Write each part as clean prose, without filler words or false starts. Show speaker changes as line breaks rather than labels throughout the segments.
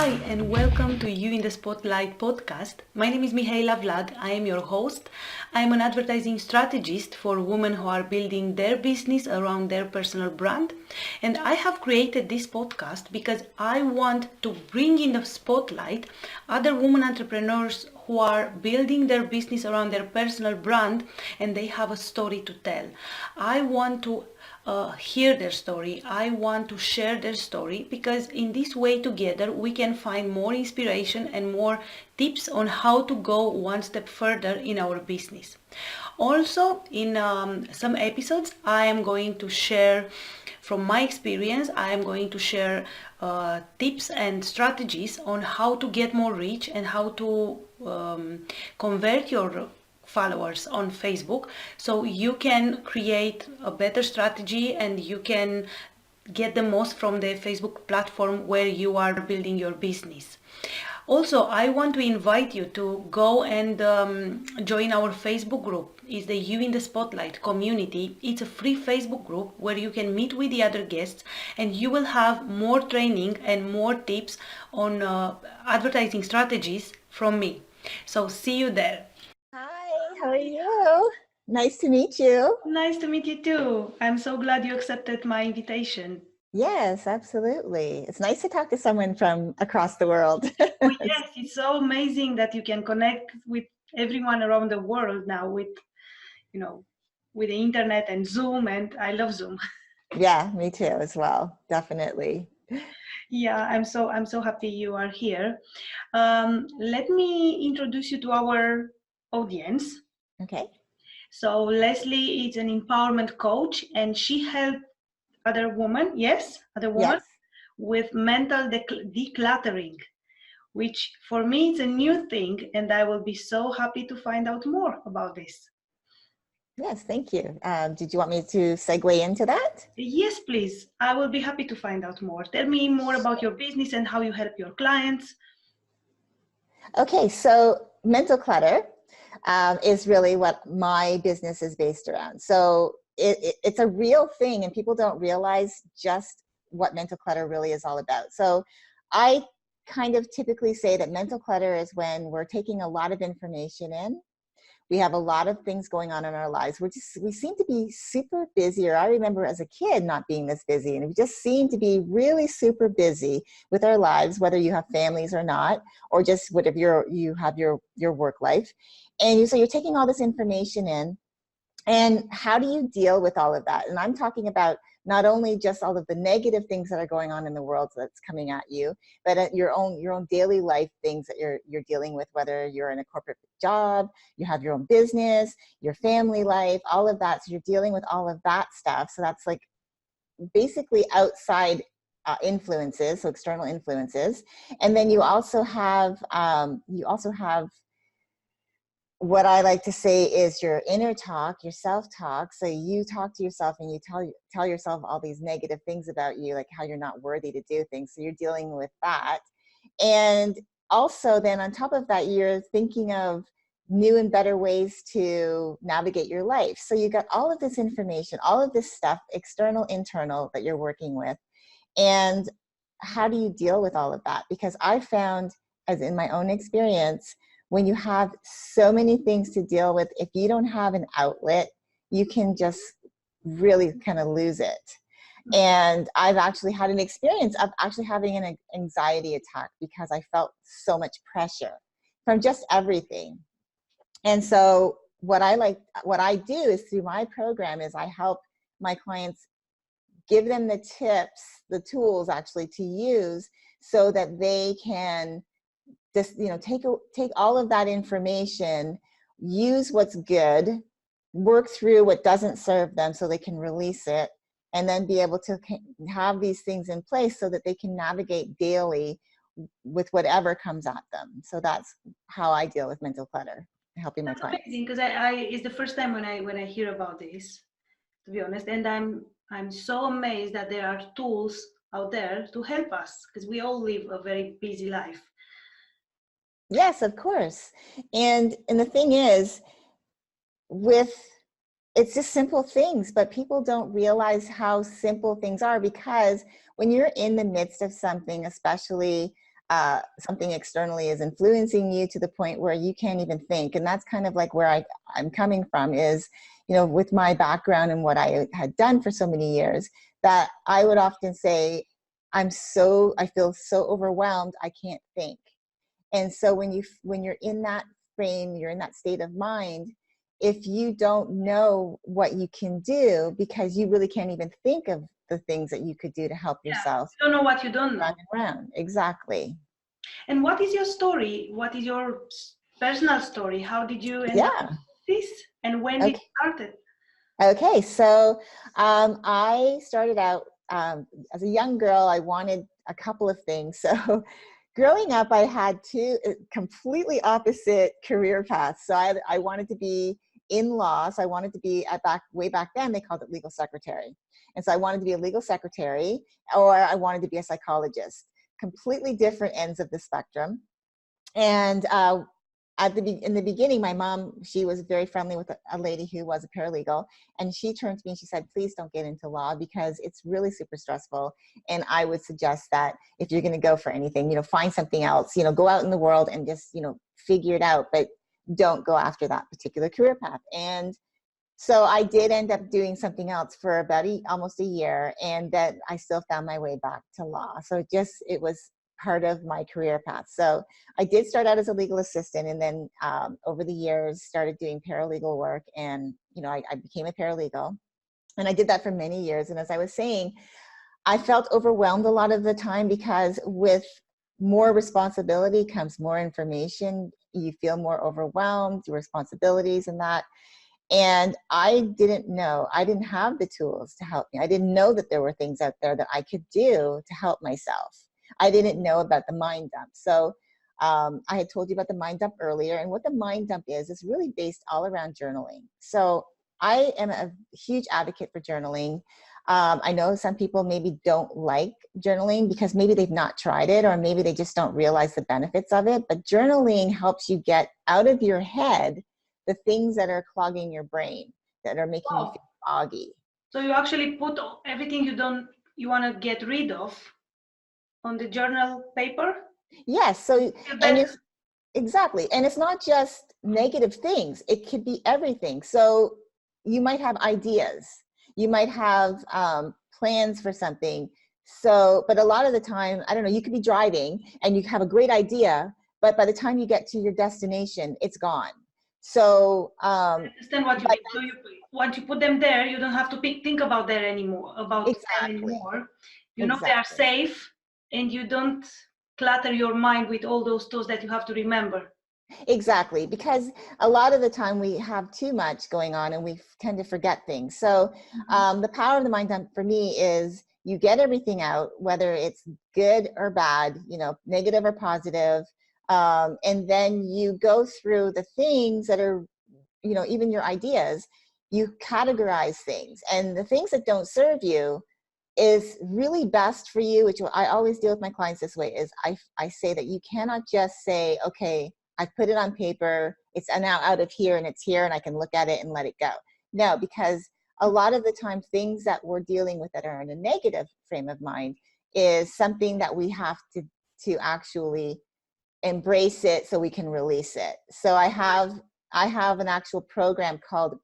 Hi, and welcome to You in the Spotlight podcast. My name is Mihaela Vlad. I am your host. I am an advertising strategist for women who are building their business around their personal brand. And I have created this podcast because I want to bring in the spotlight other women entrepreneurs who are building their business around their personal brand and they have a story to tell. I want to hear their story. I want to share their story because in this way together we can find more inspiration and more tips on how to go one step further in our business. Also, in some episodes, I am going to share from my experience. I am going to share tips and strategies on how to get more reach and how to convert your followers on Facebook, so you can create a better strategy and you can get the most from the Facebook platform where you are building your business. Also, I want to invite you to go and join our Facebook group. It's the You in the Spotlight community. It's a free Facebook group where you can meet with the other guests and you will have more training and more tips on advertising strategies from me. So see you there.
Hi, how are you? Nice to meet you.
Nice to meet you too. I'm so glad you accepted my invitation.
Yes, absolutely. It's nice to talk to someone from across the world.
Oh yes, it's so amazing that you can connect with everyone around the world now with, you know, with the internet and Zoom, and I love Zoom.
Yeah, me too as well. Definitely.
Yeah, I'm so happy you are here. Let me introduce you to our audience.
Okay.
So Leslie is an empowerment coach, and she helped other women, yes, other women
Yes.
with mental decluttering, which for me is a new thing, and I will be so happy to find out more about this.
Yes, thank you. Did you want me to segue into that?
Yes, please. I will be happy to find out more. Tell me more about your business and how you help your clients.
Okay, so mental clutter is really what my business is based around. So it's a real thing, and people don't realize just what mental clutter really is all about. So I kind of typically say that mental clutter is when we're taking a lot of information in. We have a lot of things going on in our lives. We seem to be super busy, or I remember as a kid not being this busy, and we just seem to be really super busy with our lives, whether you have families or not, or just whatever you have your work life. And so you're taking all this information in, and how do you deal with all of that? And I'm talking about not only just all of the negative things that are going on in the world that's coming at you, but at your own daily life things that you're dealing with, whether you're in a corporate job, you have your own business, your family life, all of that. So you're dealing with all of that stuff. So that's like basically outside influences, so external influences. And then you also have what I like to say is your inner talk, your self-talk. So you talk to yourself and you tell yourself all these negative things about you, like how you're not worthy to do things. So you're dealing with that. And also then on top of that, you're thinking of new and better ways to navigate your life. So you got all of this information, all of this stuff, external, internal, that you're working with. And how do you deal with all of that? Because I found, as in my own experience, when you have so many things to deal with, if you don't have an outlet, you can just really kind of lose it. And I've actually had an experience of actually having an anxiety attack because I felt so much pressure from just everything. And so what I do is, through my program, is I help my clients, give them the tips, the tools actually to use, so that they can just, take all of that information, use what's good, work through what doesn't serve them so they can release it, and then be able to have these things in place so that they can navigate daily with whatever comes at them. So that's how I deal with mental clutter, helping my
That's
clients.
amazing because I it's the first time when I hear about this, to be honest, and I'm so amazed that there are tools out there to help us because we all live a very busy life.
Yes, of course. And the thing is, with it's just simple things, but people don't realize how simple things are, because when you're in the midst of something, especially something externally is influencing you to the point where you can't even think. And that's kind of like where I'm coming from is, you know, with my background and what I had done for so many years, that I would often say, I feel so overwhelmed, I can't think. And so when you're in that frame, you're in that state of mind, if you don't know what you can do, because you really can't even think of the things that you could do to help
Yeah,
yourself,
you don't know what you don't know.
round and round. Exactly.
And what is your story? What is your personal story? How did you end up
Yeah.
with this? And when did
Okay.
it started?
Okay. So I started out as a young girl. I wanted a couple of things. So growing up, I had two completely opposite career paths. So I wanted to be in law. So I wanted to be way back then, they called it legal secretary. And so I wanted to be a legal secretary, or I wanted to be a psychologist. Completely different ends of the spectrum. And in the beginning, my mom, she was very friendly with a lady who was a paralegal, and she turned to me and she said, please don't get into law because it's really super stressful. And I would suggest that if you're going to go for anything, you know, find something else, you know, go out in the world and just, you know, figure it out, but don't go after that particular career path. And so I did end up doing something else for about almost a year, and then I still found my way back to law. So it was part of my career path. So I did start out as a legal assistant, and then over the years started doing paralegal work, and you know, I became a paralegal, and I did that for many years. And as I was saying, I felt overwhelmed a lot of the time because with more responsibility comes more information. You feel more overwhelmed, responsibilities and that. And I didn't have the tools to help me. I didn't know that there were things out there that I could do to help myself. I didn't know about the mind dump. So I had told you about the mind dump earlier. And what the mind dump is really based all around journaling. So I am a huge advocate for journaling. I know some people maybe don't like journaling because maybe they've not tried it, or maybe they just don't realize the benefits of it. But journaling helps you get out of your head the things that are clogging your brain, that are making you
Wow.
feel foggy.
So you actually put everything you want to get rid of on the journal paper?
Yes. So,
Feel
and
better?
it's exactly, and it's not just negative things. It could be everything. So you might have ideas. You might have plans for something. So, but a lot of the time, I don't know, you could be driving and you have a great idea, but by the time you get to your destination, it's gone. So,
I understand what you
but
mean. So once you put them there, you don't have to think about them
exactly,
anymore. You know they are
exactly.
safe, and you don't clutter your mind with all those thoughts that you have to remember.
Exactly, because a lot of the time we have too much going on and we tend to forget things. So
Mhm.
the power of the mind dump for me is you get everything out, whether it's good or bad, you know, negative or positive, and then you go through the things that are, you know, even your ideas. You categorize things, and the things that don't serve you is really best for you, which I always deal with my clients this way, is I say that you cannot just say, okay, I put it on paper, it's now out of here and it's here and I can look at it and let it go. No, because a lot of the time things that we're dealing with that are in a negative frame of mind is something that we have to actually embrace it so we can release it. So I have an actual program called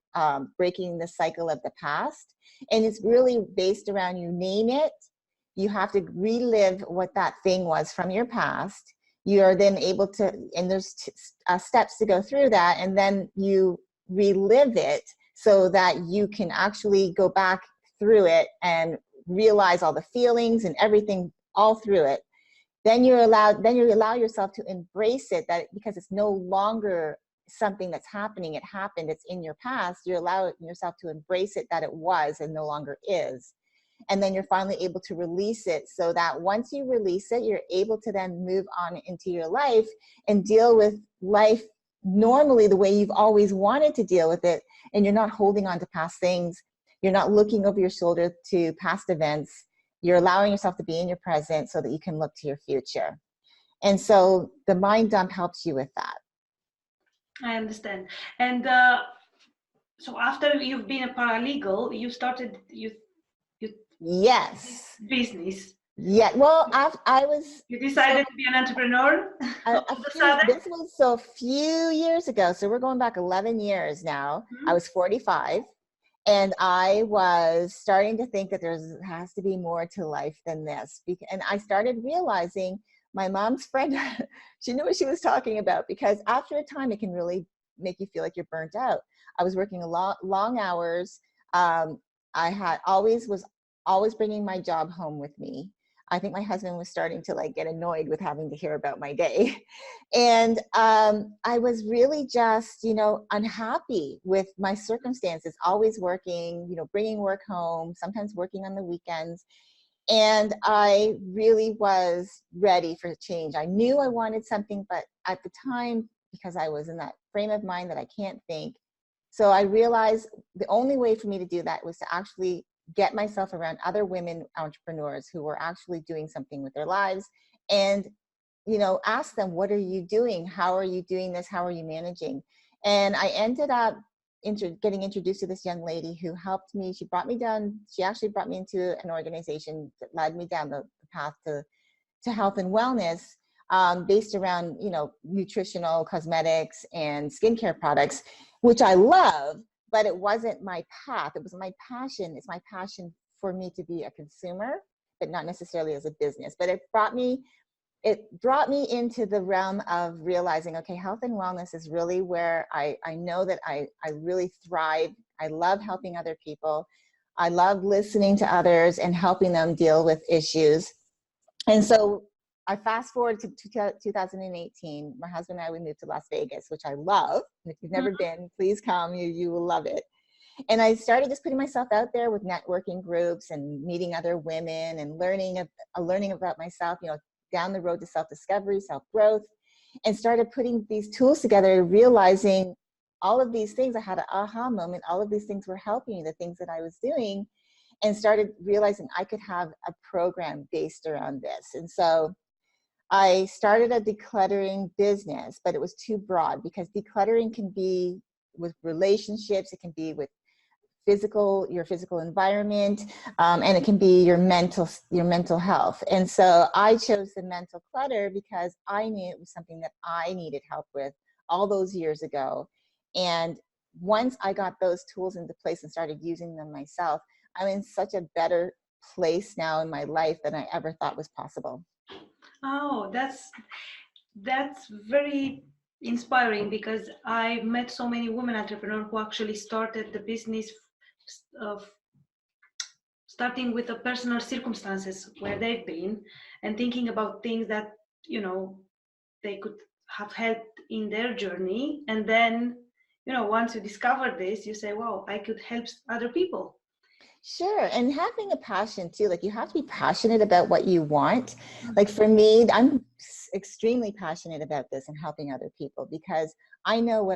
Breaking the Cycle of the Past, and it's really based around you name it. You have to relive what that thing was from your past. You are then able to, and there's steps to go through that, and then you relive it so that you can actually go back through it and realize all the feelings and everything all through it. Then you allow yourself to embrace it, that because it's no longer something that's happening, it happened, it's in your past. You allow yourself to embrace it, that it was and no longer is. And then you're finally able to release it, so that once you release it, you're able to then move on into your life and deal with life normally the way you've always wanted to deal with it. And you're not holding on to past things. You're not looking over your shoulder to past events. You're allowing yourself to be in your present so that you can look to your future. And so the mind dump helps you with that.
I understand. And so after you've been a paralegal, you started you
Yes.
business.
Yeah, well, I was
You
so
decided to be an entrepreneur all
a
of a
few,
sudden?
this was so a few years ago. So we're going back 11 years now. I
Mhm.
was 45 and I was starting to think that has to be more to life than this. And I started realizing my mom's friend, she knew what she was talking about, because after a time, it can really make you feel like you're burnt out. I was working a lot, long hours. Um, I had was always bringing my job home with me. I think my husband was starting to like get annoyed with having to hear about my day. And I was really just, unhappy with my circumstances, always working, bringing work home, sometimes working on the weekends. And I really was ready for change. I knew I wanted something, but at the time, because I was in that frame of mind that I can't think, so I realized the only way for me to do that was to actually get myself around other women entrepreneurs who were actually doing something with their lives, and ask them, what are you doing? How are you doing this? How are you managing? And I ended up getting introduced to this young lady who helped me. She actually brought me into an organization that led me down the path to health and wellness, based around, nutritional cosmetics and skincare products, which I love, but it wasn't my path. It was my passion. It's my passion for me to be a consumer, but not necessarily as a business. But it brought me into the realm of realizing, okay, health and wellness is really where I know that I really thrive. I love helping other people. I love listening to others and helping them deal with issues. And so I fast forward to 2018. My husband and I, we moved to Las Vegas, which I love. If you've never been, please come. You will love it. And I started just putting myself out there with networking groups and meeting other women and learning about myself, down the road to self-discovery, self-growth, and started putting these tools together, realizing all of these things. I had an aha moment. All of these things were helping me, the things that I was doing, and started realizing I could have a program based around this. And so I started a decluttering business, but it was too broad, because decluttering can be with relationships, it can be with your physical environment, and it can be your mental health. And so I chose the mental clutter because I knew it was something that I needed help with all those years ago. And once I got those tools into place and started using them myself, I'm in such a better place now in my life than I ever thought was possible.
Oh, that's very inspiring, because I met so many women entrepreneurs who actually started the business of starting with the personal circumstances where they've been, and thinking about things that you know they could have helped in their journey, and then once you discover this, you say, wow, I could help other people.
Sure. And having a passion too, like you have to be passionate about what you want. Like for me, I'm extremely passionate about this and helping other people, because I know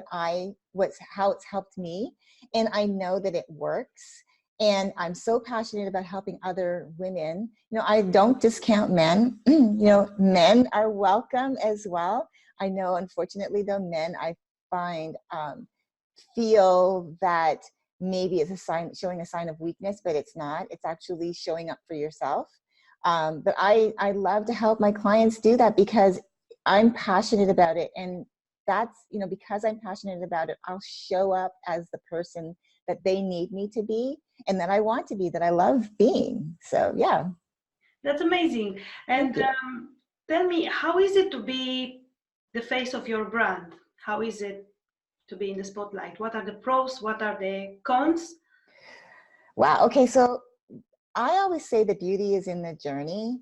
how it's helped me, and I know that it works. And I'm so passionate about helping other women. I don't discount men. Men are welcome as well. I know, unfortunately, though, men I find feel that maybe it's showing a sign of weakness, but it's not. It's actually showing up for yourself. But I love to help my clients do that, because I'm passionate about it. And that's, because I'm passionate about it, I'll show up as the person that they need me to be, and that I want to be, that I love being. So yeah.
That's amazing.
Thank
And
you.
tell me, how is it to be the face of your brand? How is it to be in the spotlight? What are the pros? What are the cons?
Wow. Okay. So I always say the beauty is in the journey.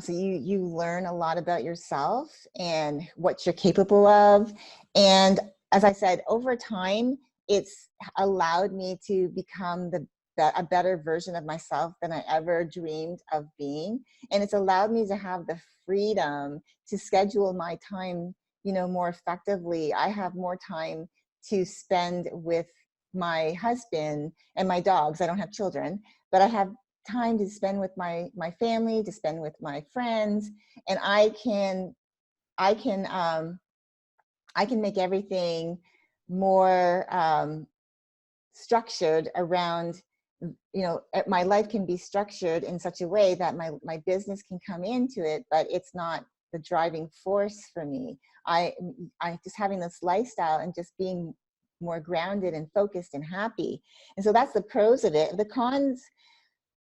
So you learn a lot about yourself and what you're capable of. And as I said, over time, it's allowed me to become a better version of myself than I ever dreamed of being. And it's allowed me to have the freedom to schedule my time, more effectively. I have more time to spend with my husband and my dogs. I don't have children, but I have time to spend with my family, to spend with my friends, and I can make everything more structured around my life can be structured in such a way that my business can come into it, but it's not the driving force for me. I just having this lifestyle and just being more grounded and focused and happy. And so that's the pros of it. The cons,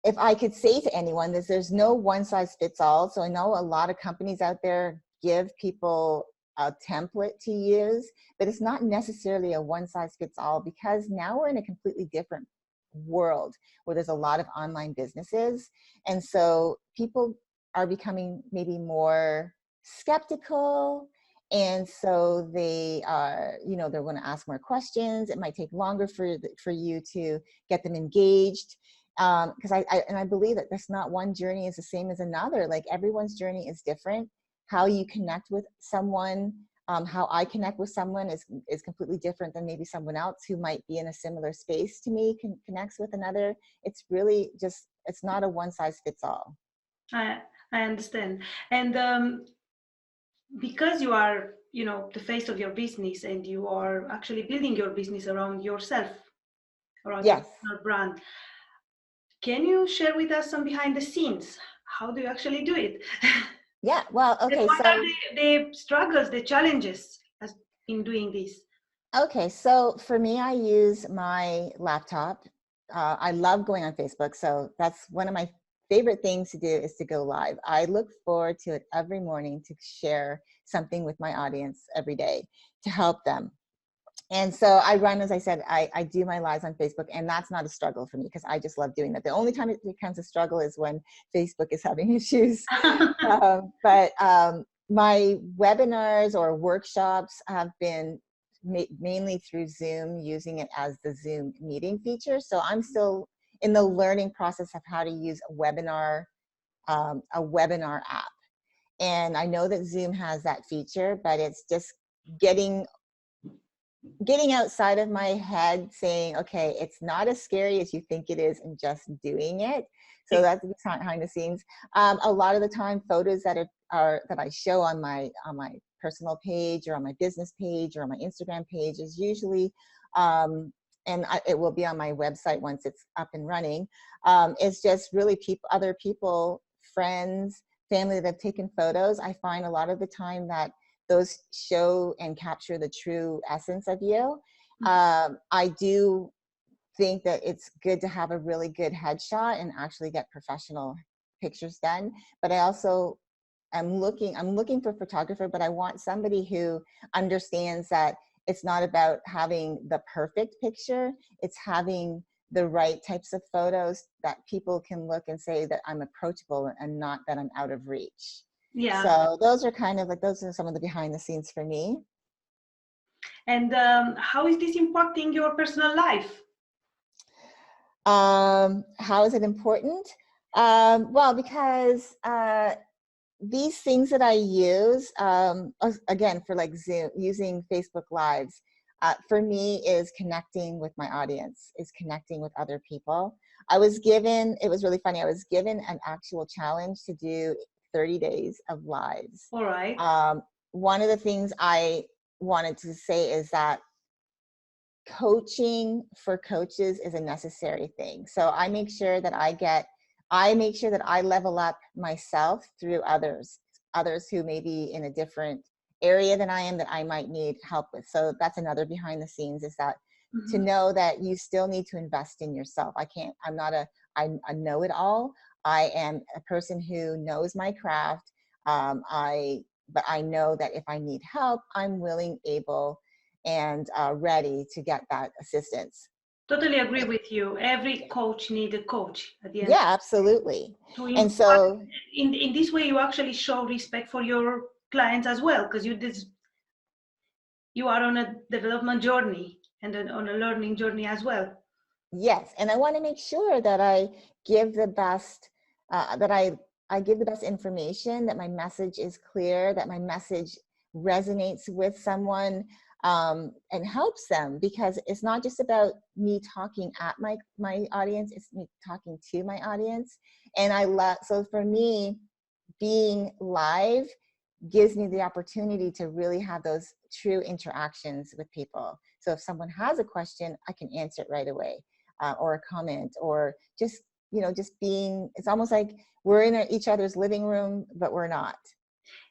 if I could say to anyone, is there's no one size fits all. So I know a lot of companies out there give people a template to use, but it's not necessarily a one size fits all, because now we're in a completely different world where there's a lot of online businesses. And so people are becoming maybe more skeptical. And so they are, they're going to ask more questions. It might take longer for you to get them engaged. Because I believe that there's not one journey is the same as another. Like, everyone's journey is different. How you connect with someone, how I connect with someone is completely different than maybe someone else who might be in a similar space to me connects with another. It's really just, it's not a one size fits all.
I understand. And because you are, the face of your business, and you are actually building your business around yourself, around
Yes.
your brand, can you share with us some behind the scenes? How do you actually do it?
Yeah, well, okay.
What
So
are the struggles, the challenges in doing this?
okay, so for me, I use my laptop. I love going on Facebook. So that's one of my favorite things to do, is to go live. I look forward to it every morning, to share something with my audience every day to help them. And so I run, as I said, I do my lives on Facebook, and that's not a struggle for me, because I just love doing that. The only time it becomes a struggle is when Facebook is having issues. But my webinars or workshops have been mainly through Zoom, using it as the Zoom meeting feature. So I'm still in the learning process of how to use a webinar app. And I know that Zoom has that feature, but it's just getting outside of my head, saying, okay, it's not as scary as you think it is, and just doing it. So that's behind the scenes. A lot of the time, photos that that I show on my personal page, or on my business page, or on my Instagram page is usually, it will be on my website once it's up and running. It's just really other people, friends, family that have taken photos. I find a lot of the time that those show and capture the true essence of you. I do think that it's good to have a really good headshot and actually get professional pictures done. But I also I'm looking for a photographer, but I want somebody who understands that it's not about having the perfect picture. It's having the right types of photos that people can look and say that I'm approachable, and not that I'm out of reach.
Yeah.
So those are some of the behind the scenes for me.
And how is this impacting your personal life?
How is it important? Well, because these things that I use, again, for like Zoom, using Facebook Lives, for me is connecting with my audience, is connecting with other people. It was really funny, I was given an actual challenge to do 30 days of lives.
All right.
One of the things I wanted to say is that coaching for coaches is a necessary thing. So I make sure that I level up myself through others who may be in a different area than I am, that I might need help with. So that's another behind the scenes, is that to know that you still need to invest in yourself. I'm not a know-it-all. I am a person who knows my craft. But I know that if I need help, I'm willing, able, and ready to get that assistance.
Totally agree with you. Every coach needs a coach at the end.
Yeah, absolutely. And so
in this way, you actually show respect for your clients as well, because you are on a development journey and on a learning journey as well.
Yes, and I want to make sure that I give the best, I give the best information, that my message is clear, that my message resonates with someone, and helps them, because it's not just about me talking at my audience, it's me talking to my audience. And so for me, being live gives me the opportunity to really have those true interactions with people. So if someone has a question, I can answer it right away. or a comment, or just, just being, it's almost like we're in each other's living room, but we're not.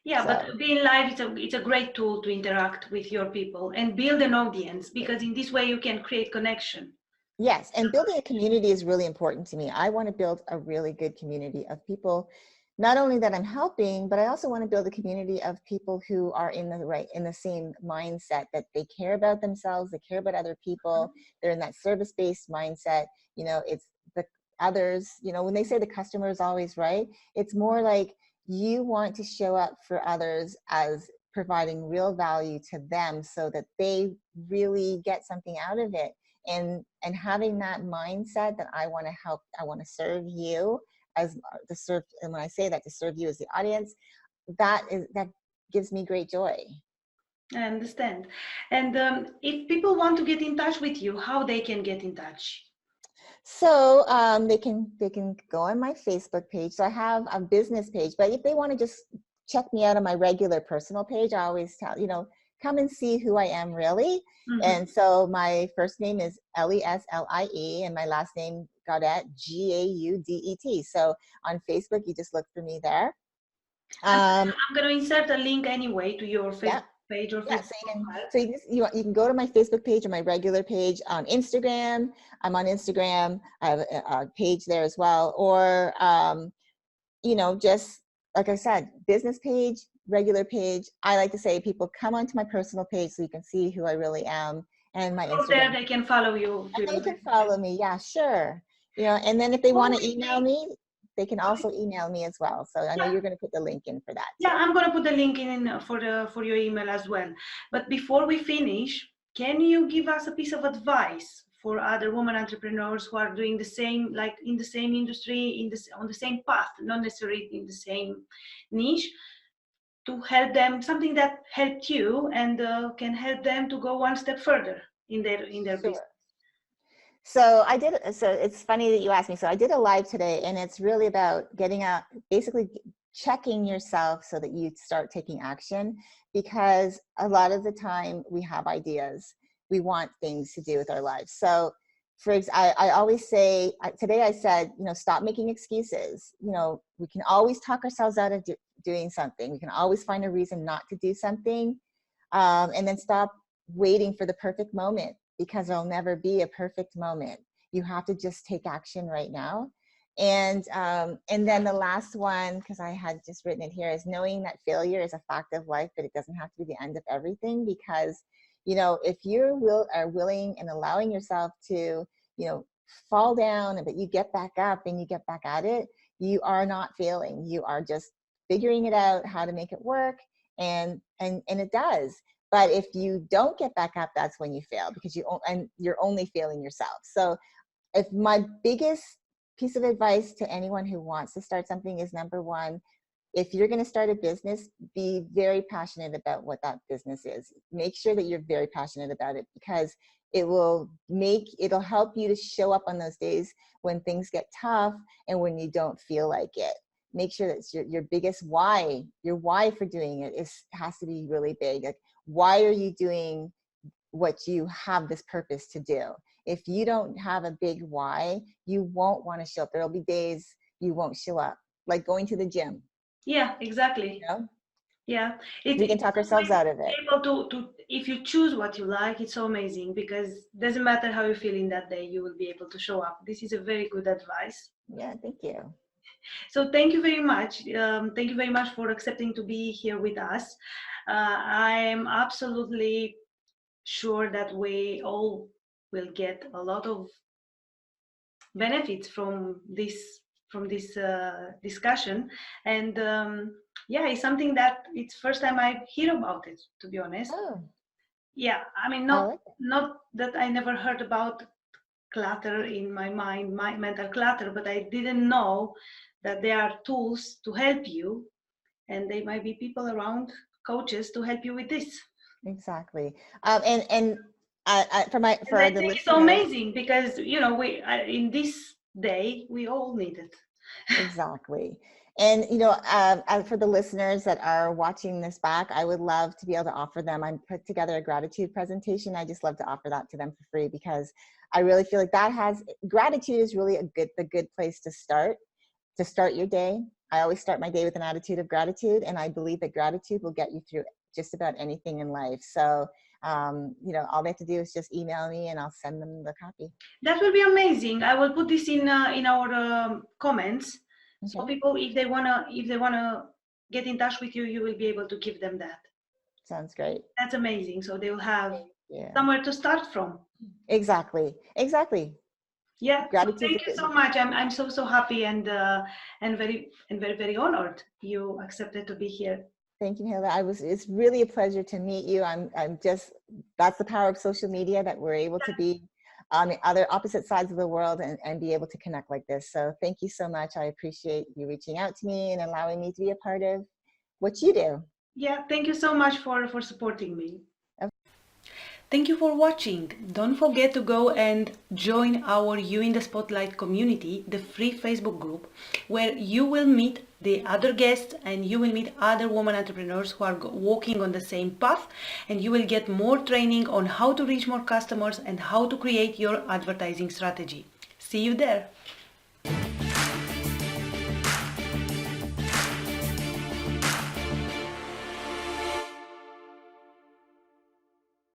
Yeah,
So
but being live, it's a great tool to interact with your people and build an audience, because in this way you can create connection.
yes, and building a community is really important to me. I want to build a really good community of people, not only that I'm helping, but I also want to build a community of people who are in the same mindset, that they care about themselves, they care about other people, they're in that service-based mindset. It's the others, when they say the customer is always right, it's more like you want to show up for others as providing real value to them so that they really get something out of it. And having that mindset that I want to help, I want to serve you as to serve, and when I say that, to serve you as the audience, that gives me great joy.
I understand. And if people want to get in touch with you, how they can get in touch?
So they can go on my Facebook page. So I have a business page, but if they want to just check me out on my regular personal page, I always tell, come and see who I am really.
Mm-hmm.
And so my first name is Leslie, and my last name Gaudet, Gaudet. So on Facebook, you just look for me there.
I'm going to insert a link anyway to your
Yeah.
Facebook page or
Yeah,
Facebook profile.
so you can go to my Facebook page or my regular page on Instagram. I'm on Instagram. I have a page there as well. Or, just like I said, business page, regular page. I like to say people come onto my personal page so you can see who I really am, and my
So there
Instagram.
they can follow you.
And they can follow me. Yeah, sure. And then if they want to email me, they can also email me as well. So I know you're going to put the link in for that too.
Yeah, I'm going to put the link in for your email as well. But before we finish, can you give us a piece of advice for other women entrepreneurs who are doing the same, like in the same industry, on the same path, not necessarily in the same niche, to help them, something that helped you and can help them to go one step further in their business?
Sure. So it's funny that you asked me. So I did a live today, and it's really about basically checking yourself so that you start taking action, because a lot of the time we have ideas, we want things to do with our lives. So I always say, today I said, stop making excuses. We can always talk ourselves out of doing something. We can always find a reason not to do something. And then stop waiting for the perfect moment, because there'll never be a perfect moment. You have to just take action right now. And then the last one, because I had just written it here, is knowing that failure is a fact of life, but it doesn't have to be the end of everything. Because if you are willing and allowing yourself to fall down, but you get back up and you get back at it, you are not failing. You are just figuring it out how to make it work, and it does. But if you don't get back up, that's when you fail, because you're only failing yourself. So if my biggest piece of advice to anyone who wants to start something is, number one, if you're going to start a business, be very passionate about what that business is. Make sure that you're very passionate about it, because it'll help you to show up on those days when things get tough and when you don't feel like it. Make sure that your biggest why, your why for doing it has to be really big. Like, why are you doing what you have this purpose to do? If you don't have a big why, you won't want to show up. There'll be days you won't show up, like going to the gym.
Yeah, exactly. Yeah,
we can talk ourselves out of it.
Able to if you choose what you like, it's so amazing, because doesn't matter how you feel in that day, you will be able to show up. This is a very good advice.
Yeah, thank you.
So thank you very much. Thank you very much for accepting to be here with us. I am absolutely sure that we all will get a lot of benefits from this discussion. And yeah, it's something that it's first time I hear about it, to be honest.
Oh.
Yeah, I mean, not that I never heard about clutter in my mind, my mental clutter, but I didn't know that there are tools to help you, and there might be people around, coaches, to help you with this.
Exactly. And for the listeners,
it's so amazing, because we in this day we all need it.
Exactly. And, for the listeners that are watching this back, I would love to be able to offer them. I put together a gratitude presentation. I just love to offer that to them for free because I really feel like gratitude is really the good place to start your day. I always start my day with an attitude of gratitude, and I believe that gratitude will get you through just about anything in life. So, all they have to do is just email me and I'll send them the copy.
That will be amazing. I will put this in our comments, so
Okay.
people, if they wanna get in touch with you, you will be able to give them that.
Sounds great.
That's amazing. So they will have
Yeah.
somewhere to start from.
Exactly.
Yeah. So
Gratitude is
thank you so much. I'm so happy and very honored you accepted to be here.
Thank you, Hila. It's really a pleasure to meet you. That's the power of social media, that we're able to be on the other opposite sides of the world and be able to connect like this. So thank you so much. I appreciate you reaching out to me and allowing me to be a part of what you do.
Yeah. Thank you so much for supporting me.
Okay.
Thank you for watching. Don't forget to go and join our You in the Spotlight community, the free Facebook group, where you will meet the other guests and you will meet other women entrepreneurs who are walking on the same path, and you will get more training on how to reach more customers and how to create your advertising strategy. See you there.